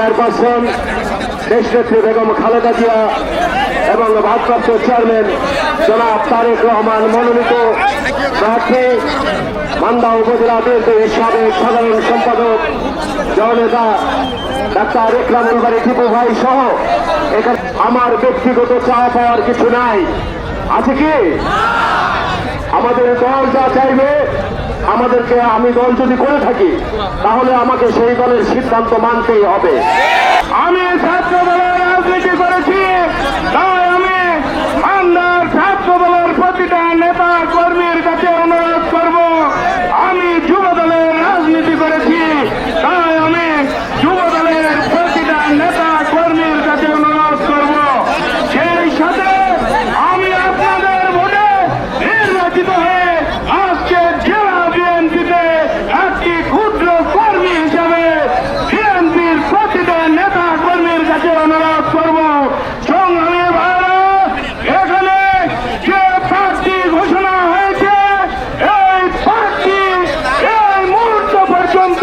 Chairperson দেশনেত্রী বেগম খালেদা জিয়া এবং ভারপ্রাপ্ত চেয়ারম্যান জনাব তারেক রহমান মনোনীত প্রার্থী মান্দা উপজেলা বিএনপির সাবেক সাধারণ সম্পাদক জননেতা ডাক্তার ইকরামুল বারী টিপু ভাই সহ এখানে আমার ব্যক্তিগত চাওয়া পাওয়ার কিছু নাই। আছে কি? আমাদের দল যা চাইবে আমাদেরকে, আমি দল যদি করে থাকি তাহলে আমাকে সেই দলের সিদ্ধান্ত মানতেই হবে। আমি ছাত্র দলের রাজনীতি করেছি, তাই আমি মান্দার ছাত্র দলের প্রতিটা নেতা কর্মীর কাছে অনুরোধ করব, আমি যুব দলের রাজনীতি করেছি, তাই আমি যুব দলের প্রতিটা নেতা কর্মীর কাছে অনুরোধ করব, সেই সাথে আমি আপনাদের ভোটে নির্বাচিত হয়ে আজকে জেলা বিএনপিতে একটি ক্ষুদ্র কর্মী হিসাবে বিএনপির প্রতিটা নেতা কর্মীর কাছে অনুরোধ করব, সংগ্রামী ভাইরা, এখানে যে প্রার্থী ঘোষণা হয়েছে এই প্রার্থী এই মুহূর্ত পর্যন্ত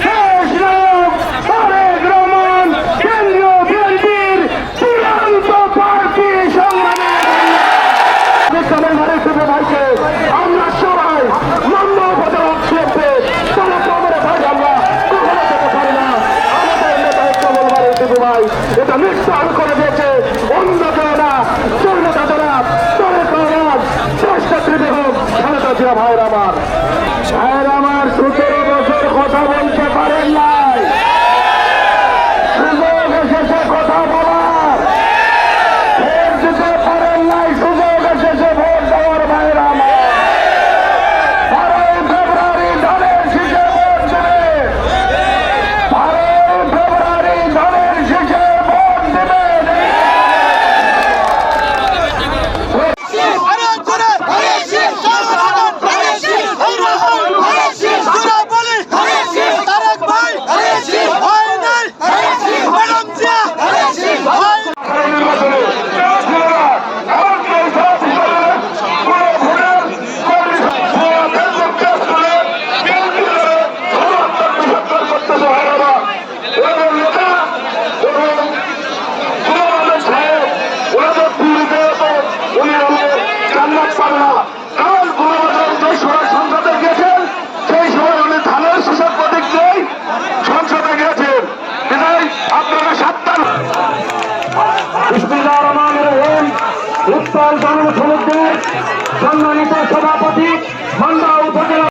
দেশ নায়ক তারেক রহমান কেন্দ্রীয় বিএনপির চূড়ান্ত প্রার্থী। ভাইকে আমরা সবাই মান্য উপজেলা বিএনপি তারেক রহমানের ভাই আমরা কখনো যেতে পারি না। আমাদের নেতা ইকরামুল বারী টিপু ভাই এটা নিশ্চয় করে দিয়েছে। অন্য জনেতা জননেতা জনাব তারেক রহমান, দেশনেত্রী বেগম খালেদা জিয়া ভাইয়ের আমার 17 বছর কথা বলতে পারেন নাই, সুযোগ এসেছে কথা বলার, ভোট দিতে পারেন নাই, সুযোগ এসেছে ভোট দেওয়ার ভাইয়ের আমার। 12 ফেব্রুয়ারি ধানের শীষে ভোট দেবে, 12 ফেব্রুয়ারি ধানের শীষে ভোট দেবে। সম্মানিত সভাপতি মান্দা উপজেলা